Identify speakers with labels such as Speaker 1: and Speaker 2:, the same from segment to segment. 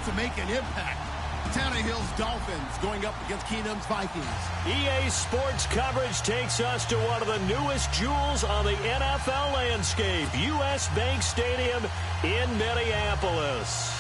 Speaker 1: to make an impact. Tannehill's Dolphins going up against Keenum's Vikings.
Speaker 2: EA Sports coverage takes us to one of the newest jewels on the NFL landscape, U.S. Bank Stadium in Minneapolis.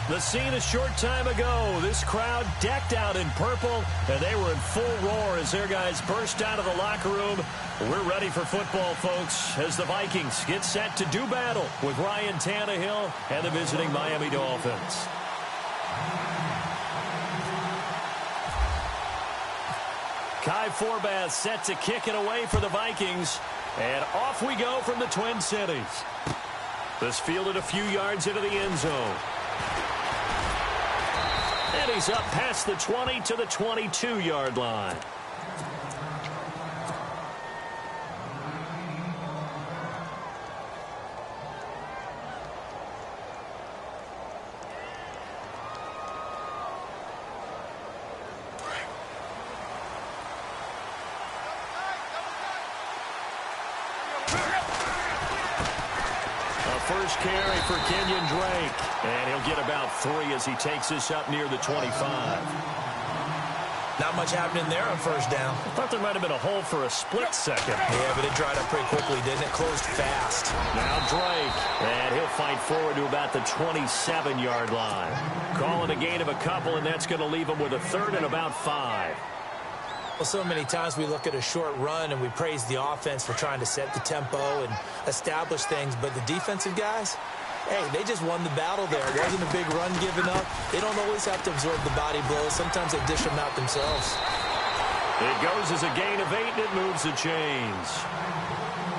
Speaker 2: The scene a short time ago, this crowd decked out in purple, and they were in full roar as their guys burst out of the locker room. We're ready for football, folks, as the Vikings get set to do battle with Ryan Tannehill and the visiting Miami Dolphins. Kai Forbath set to kick it away for the Vikings, and off we go from the Twin Cities. This fielded a few yards into the end zone. And he's up past the 20 to the 22-yard line. First carry for Kenyon Drake. And he'll get about 3 as he takes this up near the 25.
Speaker 3: Not much happening there on first down.
Speaker 2: I thought there might have been a hole for a split second.
Speaker 3: Yeah, but it dried up pretty quickly, didn't it? Closed fast.
Speaker 2: Now Drake. And he'll fight forward to about the 27-yard line. Calling a gain of a couple, and that's going to leave him with a third and about 5.
Speaker 3: Well, so many times we look at a short run and we praise the offense for trying to set the tempo and establish things, but the defensive guys, hey, they just won the battle there. It wasn't a big run given up. They don't always have to absorb the body blows. Sometimes they dish them out themselves.
Speaker 2: It goes as a gain of 8, and it moves the chains.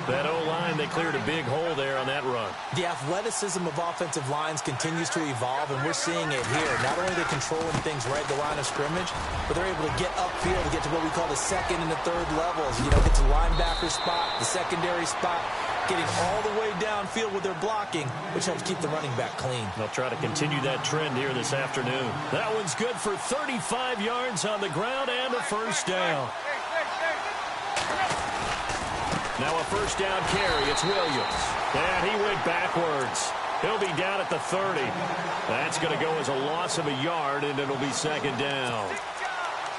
Speaker 2: That O-line, they cleared a big hole there on that run.
Speaker 3: The athleticism of offensive lines continues to evolve, and we're seeing it here. Not only are they controlling things right at the line of scrimmage, but they're able to get upfield to get to what we call the second and the third levels. You know, get to linebacker spot, the secondary spot, getting all the way downfield with their blocking, which helps keep the running back clean.
Speaker 2: They'll try to continue that trend here this afternoon. That one's good for 35 yards on the ground and a first down. Now a first down carry. It's Williams. And he went backwards. He'll be down at the 30. That's going to go as a loss of a yard, and it'll be second down.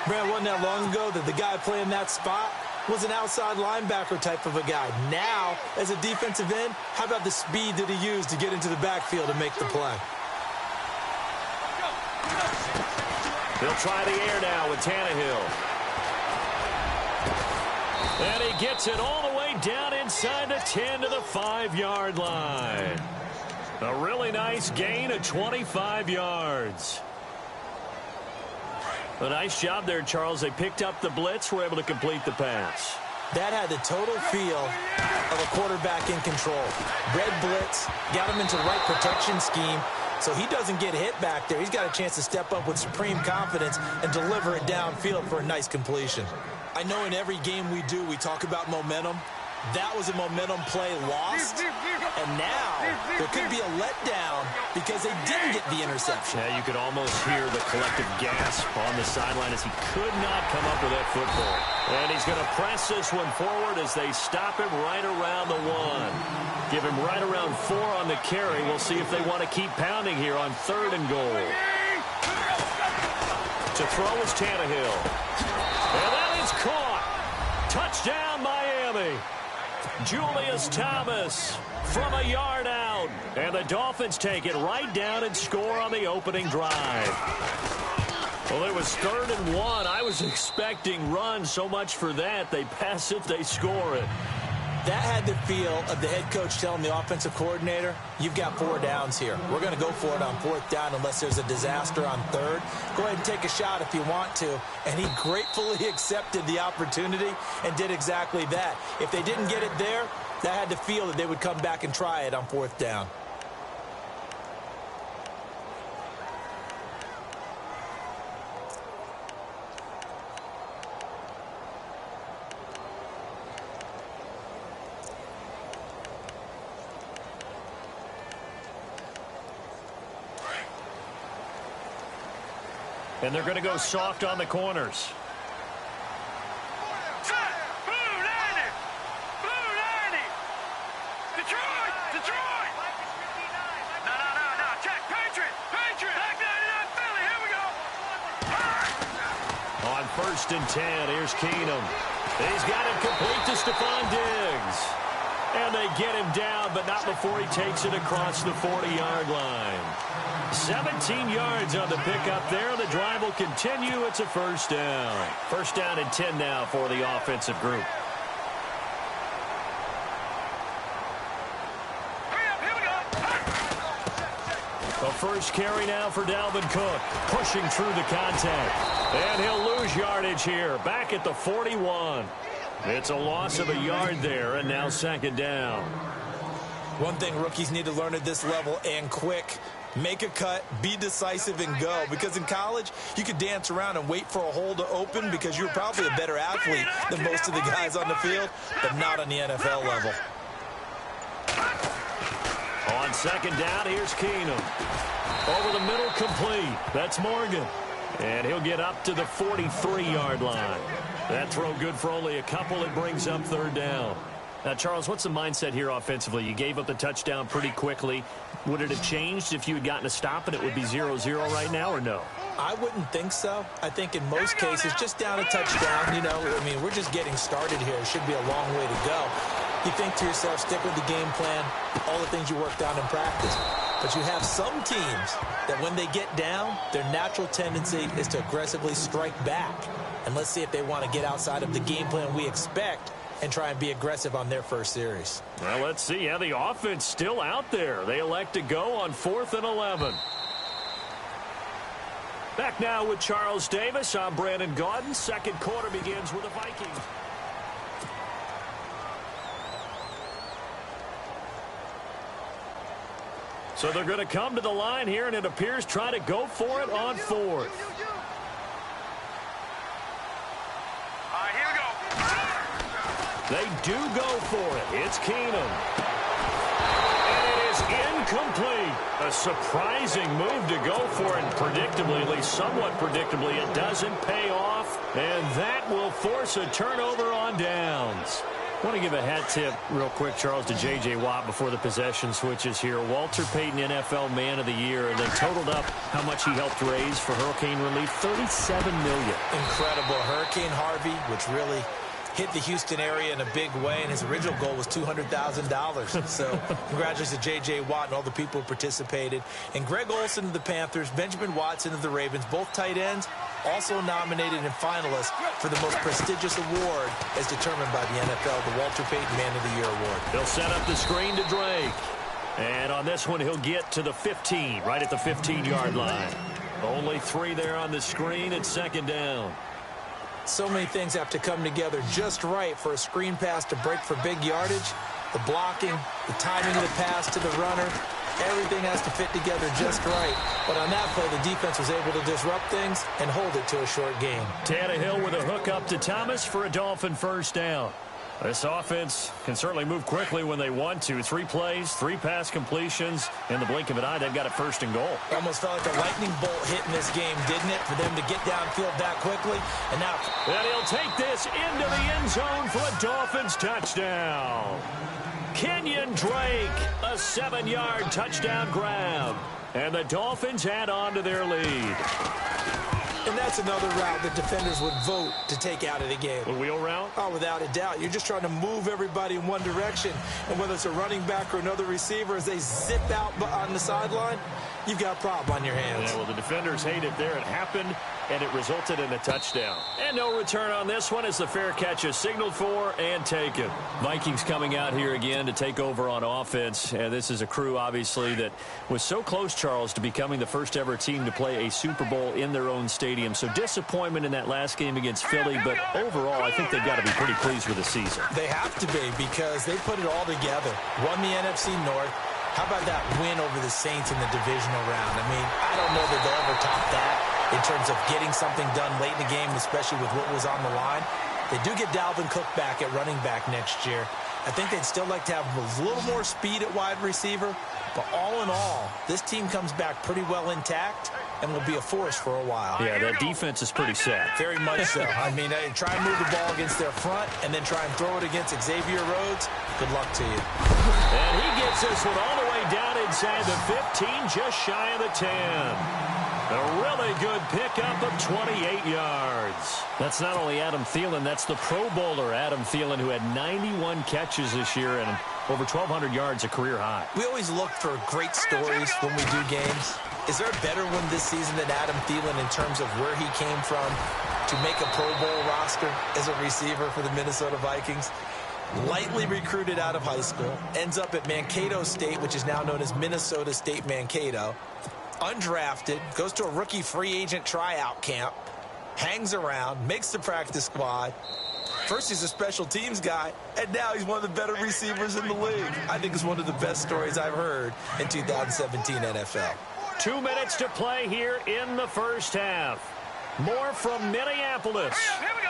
Speaker 3: Brad, wasn't that long ago that the guy playing that spot was an outside linebacker type of a guy. Now, as a defensive end, how about the speed that he used to get into the backfield and make the play?
Speaker 2: He'll try the air now with Tannehill. And he gets it all the way down inside the 10 to the 5-yard line. A really nice gain of 25 yards. A nice job there, Charles. They picked up the blitz, were able to complete the pass.
Speaker 3: That had the total feel of a quarterback in control. Red blitz, got him into the right protection scheme, so he doesn't get hit back there. He's got a chance to step up with supreme confidence and deliver it downfield for a nice completion. I know in every game we do, we talk about momentum. That was a momentum play lost, and now there could be a letdown because they didn't get the interception.
Speaker 2: Yeah, you could almost hear the collective gasp on the sideline as he could not come up with that football. And he's going to press this one forward as they stop him right around the 1. Give him right around 4 on the carry. We'll see if they want to keep pounding here on 3rd and goal. To throw is Tannehill. And that is caught. Touchdown, Miami. Julius Thomas from a yard out. And the Dolphins take it right down and score on the opening drive. Well, it was 3rd and 1. I was expecting runs. So much for that. They pass it, they score it.
Speaker 3: That had the feel of the head coach telling the offensive coordinator, you've got 4 downs here. We're going to go for it on 4th down unless there's a disaster on 3rd. Go ahead and take a shot if you want to. And he gratefully accepted the opportunity and did exactly that. If they didn't get it there, that had the feel that they would come back and try it on 4th down.
Speaker 2: And they're going to go soft on the corners.
Speaker 4: Detroit! No, check. Patriot! Back 99!
Speaker 2: 1st and 10. Here's Keenum. He's got it complete to Stephon Diggs. And they get him down, but not before he takes it across the 40-yard line. 17 yards on the pickup there. The drive will continue. It's a 1st down. 1st down and 10 now for the offensive group. The first carry now for Dalvin Cook, pushing through the contact. And he'll lose yardage here, back at the 41. It's a loss of a yard there, and now 2nd down.
Speaker 3: One thing rookies need to learn at this level, and quick, make a cut, be decisive, and go. Because in college, you could dance around and wait for a hole to open because you're probably a better athlete than most of the guys on the field, but not on the NFL level.
Speaker 2: On 2nd down, here's Keenum. Over the middle, complete. That's Morgan. And he'll get up to the 43-yard line. That throw good for only a couple. It brings up 3rd down. Now, Charles, what's the mindset here offensively? You gave up the touchdown pretty quickly. Would it have changed if you had gotten a stop and it would be 0-0 right now, or no?
Speaker 3: I wouldn't think so. I think in most cases, just down a touchdown, you know, I mean, we're just getting started here. It should be a long way to go. You think to yourself, stick with the game plan, all the things you worked on in practice. But you have some teams that when they get down, their natural tendency is to aggressively strike back. And let's see if they want to get outside of the game plan we expect and try and be aggressive on their first series.
Speaker 2: Well, let's see. Yeah, the offense still out there. They elect to go on 4th and 11. Back now with Charles Davis. I'm Brandon Gaudin. 2nd quarter begins with the Vikings. So they're going to come to the line here, and it appears try to go for it on 4th. They do go for it. It's Keenum. And it is incomplete. A surprising move to go for it. Predictably, at least somewhat predictably, it doesn't pay off. And that will force a turnover on downs. I want to give a hat tip real quick, Charles, to J.J. Watt before the possession switches here. Walter Payton, NFL Man of the Year, and they totaled up how much he helped raise for hurricane relief, $37 million.
Speaker 3: Incredible. Hurricane Harvey, which really hit the Houston area in a big way, and his original goal was $200,000. So congratulations to J.J. Watt and all the people who participated. And Greg Olsen of the Panthers, Benjamin Watson of the Ravens, both tight ends, also nominated and finalists for the most prestigious award as determined by the NFL, the Walter Payton Man of the Year Award.
Speaker 2: He'll set up the screen to Drake. And on this one, he'll get to the 15, right at the 15-yard line. Only 3 there on the screen. It's 2nd down.
Speaker 3: So many things have to come together just right for a screen pass to break for big yardage. The blocking, the timing of the pass to the runner, everything has to fit together just right. But on that play, the defense was able to disrupt things and hold it to a short gain.
Speaker 2: Tannehill with a hook up to Thomas for a Dolphin 1st down. This offense can certainly move quickly when they want to. 3 plays, 3 pass completions. In the blink of an eye, they've got it 1st and goal.
Speaker 3: Almost felt like a lightning bolt hit in this game, didn't it? For them to get downfield that quickly. And now,
Speaker 2: and he'll take this into the end zone for a Dolphins touchdown. Kenyon Drake, a 7-yard touchdown grab. And the Dolphins add on to their lead.
Speaker 3: And that's another route that defenders would vote to take out of the game.
Speaker 2: A wheel route?
Speaker 3: Oh, without a doubt. You're just trying to move everybody in one direction. And whether it's a running back or another receiver, as they zip out on the sideline, you've got a problem on your hands.
Speaker 2: Yeah, well, the defenders hate it there. It happened, and it resulted in a touchdown. And no return on this one as the fair catch is signaled for and taken. Vikings coming out here again to take over on offense. And this is a crew, obviously, that was so close, Charles, to becoming the first ever team to play a Super Bowl in their own stadium. So disappointment in that last game against Philly, but overall, I think they've got to be pretty pleased with the season.
Speaker 3: They have to be, because they put it all together. Won the NFC North. How about that win over the Saints in the divisional round? I mean, I don't know that they'll ever top that in terms of getting something done late in the game, especially with what was on the line. They do get Dalvin Cook back at running back next year. I think they'd still like to have a little more speed at wide receiver. But all in all, this team comes back pretty well intact and will be a force for a while.
Speaker 2: Yeah, that defense is pretty set.
Speaker 3: Very much so. I mean, try and move the ball against their front and then try and throw it against Xavier Rhodes. Good luck to you.
Speaker 2: And he gets this one all the way down inside the 15, just shy of the 10. A really good pickup of 28 yards. That's not only Adam Thielen, that's the Pro Bowler Adam Thielen, who had 91 catches this year and over 1,200 yards, a career high.
Speaker 3: We always look for great stories when we do games. Is there a better one this season than Adam Thielen in terms of where he came from to make a Pro Bowl roster as a receiver for the Minnesota Vikings? Lightly recruited out of high school, ends up at Mankato State, which is now known as Minnesota State Mankato. Undrafted, goes to a rookie free agent tryout camp, hangs around, makes the practice squad. First, he's a special teams guy, and now he's one of the better receivers in the league. I think it's one of the best stories I've heard in 2017 NFL.
Speaker 2: 2 minutes to play here in the first half. More from Minneapolis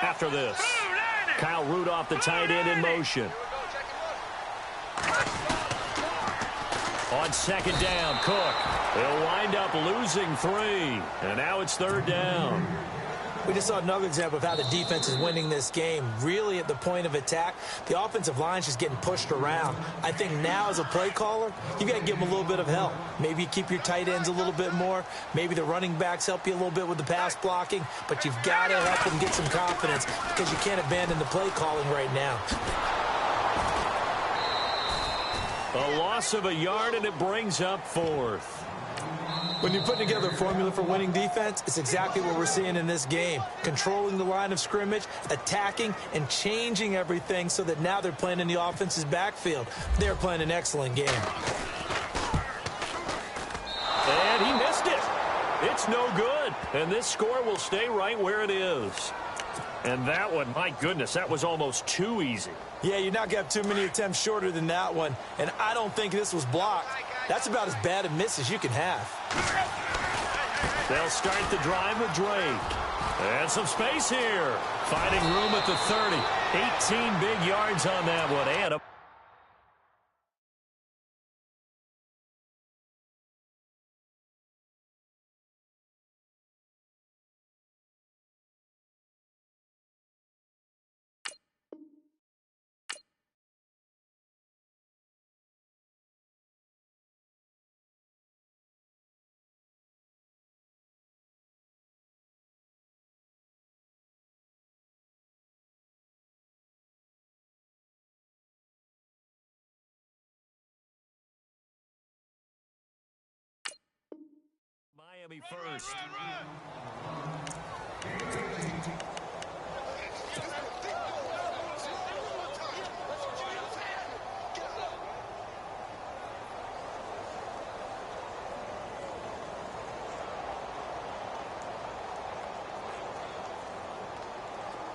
Speaker 2: after this. Kyle Rudolph, the tight end, in motion. On second down, Cook. They'll wind up losing 3. And now it's third down.
Speaker 3: We just saw another example of how the defense is winning this game. Really at the point of attack, the offensive line is just getting pushed around. I think now as a play caller, you got to give them a little bit of help. Maybe you keep your tight ends a little bit more. Maybe the running backs help you a little bit with the pass blocking. But you've got to help them get some confidence because you can't abandon the play calling right now.
Speaker 2: A loss of a yard, and it brings up 4th.
Speaker 3: When you put together a formula for winning defense, it's exactly what we're seeing in this game. Controlling the line of scrimmage, attacking, and changing everything so that now they're playing in the offense's backfield. They're playing an excellent game.
Speaker 2: And he missed it. It's no good. And this score will stay right where it is. And that one, my goodness, that was almost too easy.
Speaker 3: Yeah, you're not going to have too many attempts shorter than that one. And I don't think this was blocked. That's about as bad a miss as you can have.
Speaker 2: They'll start the drive with Drake. And some space here. Finding room at the 30. 18 big yards on that one. And a Miami first.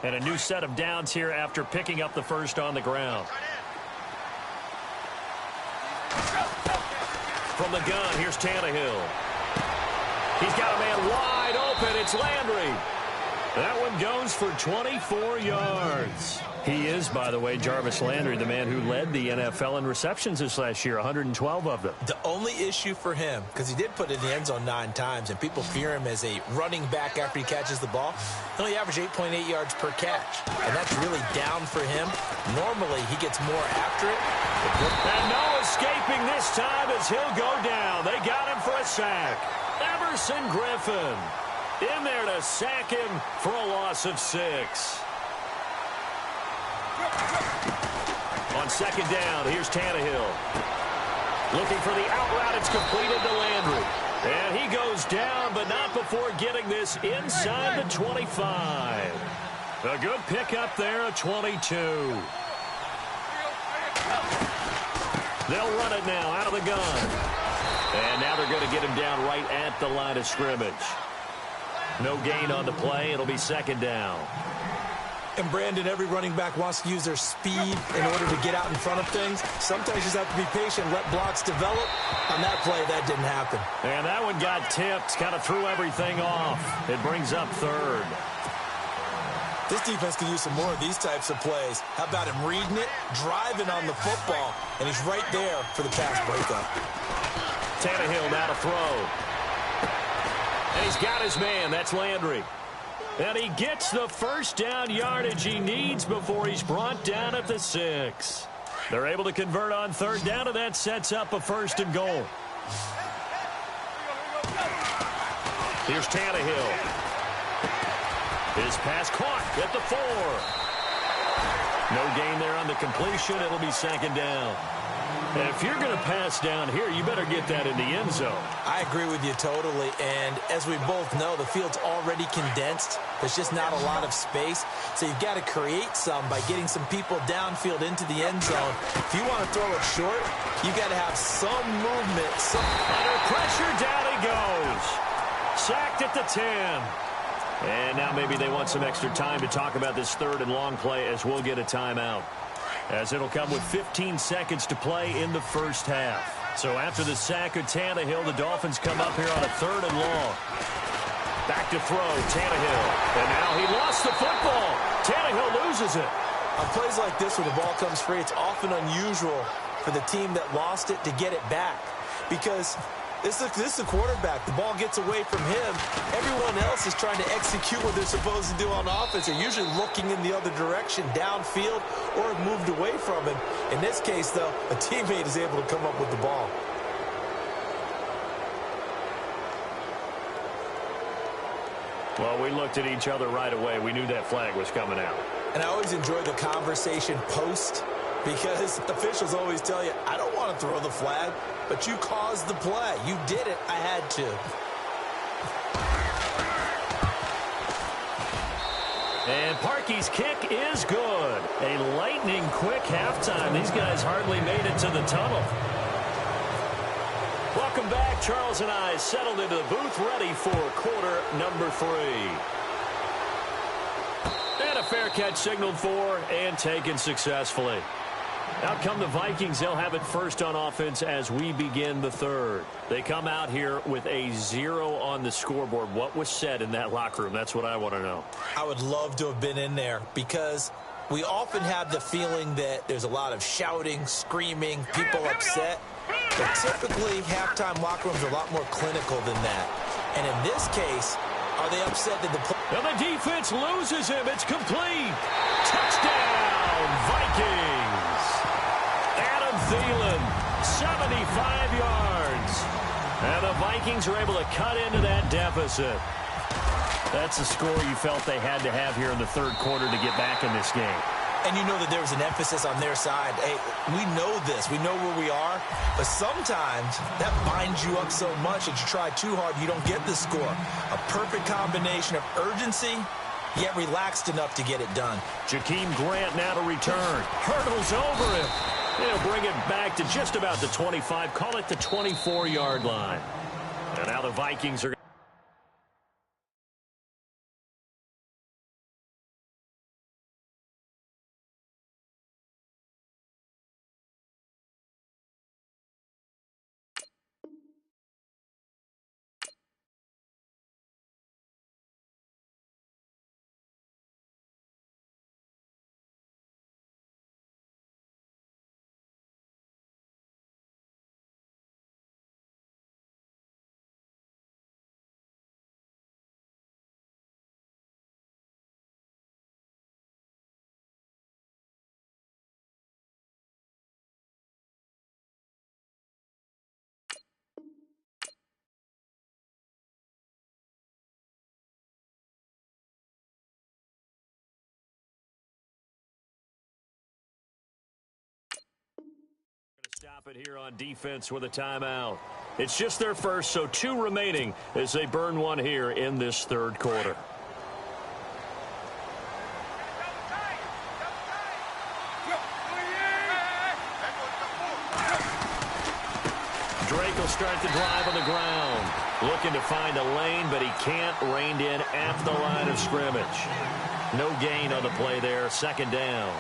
Speaker 2: And a new set of downs here after picking up the first on the ground. From the gun, here's Tannehill. He's got a man wide open. It's Landry. That one goes for 24 yards. He is, by the way, Jarvis Landry, the man who led the NFL in receptions this last year, 112 of them.
Speaker 3: The only issue for him, because he did put it in the end zone 9 times, and people fear him as a running back after he catches the ball, he only averaged 8.8 yards per catch, and that's really down for him. Normally, he gets more after it.
Speaker 2: And no escaping this time as he'll go down. They got him for a sack. Everson Griffin in there to sack him for a loss of 6. On second down, here's Tannehill. Looking for the out route. It's completed to Landry. And he goes down, but not before getting this inside the 25. A good pickup there at 22. They'll run it now out of the gun. And now they're going to get him down right at the line of scrimmage. No gain on the play. It'll be second down.
Speaker 3: And, Brandon, every running back wants to use their speed in order to get out in front of things. Sometimes you just have to be patient, let blocks develop. On that play, that didn't happen.
Speaker 2: And that one got tipped, kind of threw everything off. It brings up third.
Speaker 3: This defense can use some more of these types of plays. How about him reading it, driving on the football, and he's right there for the pass breakup.
Speaker 2: Tannehill now to throw. And he's got his man. That's Landry. And he gets the first down yardage he needs before he's brought down at the 6. They're able to convert on third down, and that sets up a 1st and goal. Here's Tannehill. His pass caught at the 4. No gain there on the completion. It'll be second down. And if you're going to pass down here, you better get that in the end zone.
Speaker 3: I agree with you totally. And as we both know, the field's already condensed. There's just not a lot of space. So you've got to create some by getting some people downfield into the end zone. If you want to throw it short, you've got to have some movement.
Speaker 2: Under pressure, down he goes. Sacked at the 10. And now maybe they want some extra time to talk about this third and long play as we'll get a timeout. As it'll come with 15 seconds to play in the first half. So after the sack of Tannehill, the Dolphins come up here on a third and long. Back to throw, Tannehill. And now he lost the football. Tannehill loses it.
Speaker 3: On plays like this where the ball comes free, it's often unusual for the team that lost it to get it back. Because this is the quarterback. The ball gets away from him. Everyone else is trying to execute what they're supposed to do on offense. They're usually looking in the other direction, downfield, or have moved away from him. In this case, though, a teammate is able to come up with the ball.
Speaker 2: Well, we looked at each other right away. We knew that flag was coming out.
Speaker 3: And I always enjoy the conversation post, because officials always tell you, I don't want to throw the flag, but you caused the play. You did it. I had to.
Speaker 2: And Parkey's kick is good. A lightning-quick halftime. These guys hardly made it to the tunnel. Welcome back. Charles and I settled into the booth, ready for quarter number 3. And a fair catch signaled for and taken successfully. Out come the Vikings. They'll have it first on offense as we begin the third. They come out here with a 0 on the scoreboard. What was said in that locker room? That's what I want to know.
Speaker 3: I would love to have been in there, because we often have the feeling that there's a lot of shouting, screaming, people upset. But typically, halftime locker rooms are a lot more clinical than that. And in this case, are they upset that the play?
Speaker 2: Well, the defense loses him. It's complete. Touchdown, Vikings. Adam Thielen, 75 yards. And the Vikings are able to cut into that deficit. That's the score you felt they had to have here in the third quarter to get back in this game.
Speaker 3: And you know that there was an emphasis on their side. Hey, we know this. We know where we are. But sometimes that binds you up so much that you try too hard, you don't get the score. A perfect combination of urgency, yet relaxed enough to get it done.
Speaker 2: Jakeem Grant now to return. Hurdles over him. He'll bring it back to just about the 25. Call it the 24-yard line. And now the Vikings are... Stop it here on defense with a timeout. It's just their first, so 2 remaining as they burn one here in this third quarter. Drake will start the drive on the ground. Looking to find a lane, but he can't. Reined in at the line of scrimmage. No gain on the play there. Second down.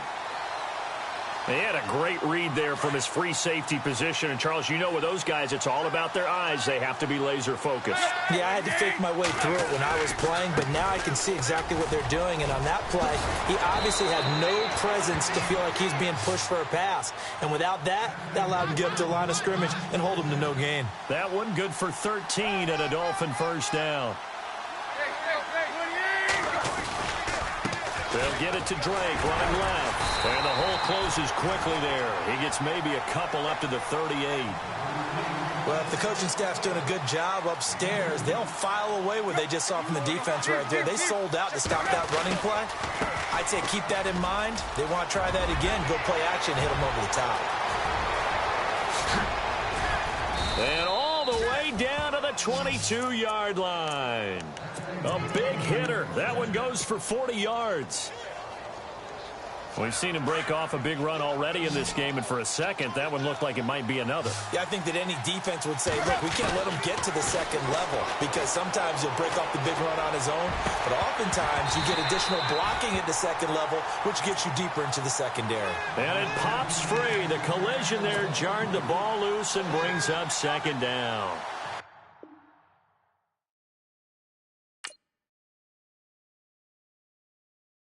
Speaker 2: He had a great read there from his free safety position. And, Charles, you know with those guys, it's all about their eyes. They have to be laser-focused.
Speaker 3: Yeah, I had to fake my way through it when I was playing, but now I can see exactly what they're doing. And on that play, he obviously had no presence to feel like he's being pushed for a pass. And without that, that allowed him to get up to the line of scrimmage and hold him to no gain.
Speaker 2: That one good for 13 and a Dolphin first down. They'll get it to Drake, running left. And the hole closes quickly there. He gets maybe a couple up to the 38.
Speaker 3: Well, if the coaching staff's doing a good job upstairs, they'll file away what they just saw from the defense right there. They sold out to stop that running play. I'd say keep that in mind. They want to try that again, go play action, hit them over the top.
Speaker 2: And all the way down to the 22-yard line. A big hitter. That one goes for 40 yards. We've seen him break off a big run already in this game, and for a second, that one looked like it might be another.
Speaker 3: Yeah, I think that any defense would say, look, we can't let him get to the second level, because sometimes he'll break off the big run on his own, but oftentimes you get additional blocking at the second level, which gets you deeper into the secondary.
Speaker 2: And it pops free. The collision there jarred the ball loose and brings up second down.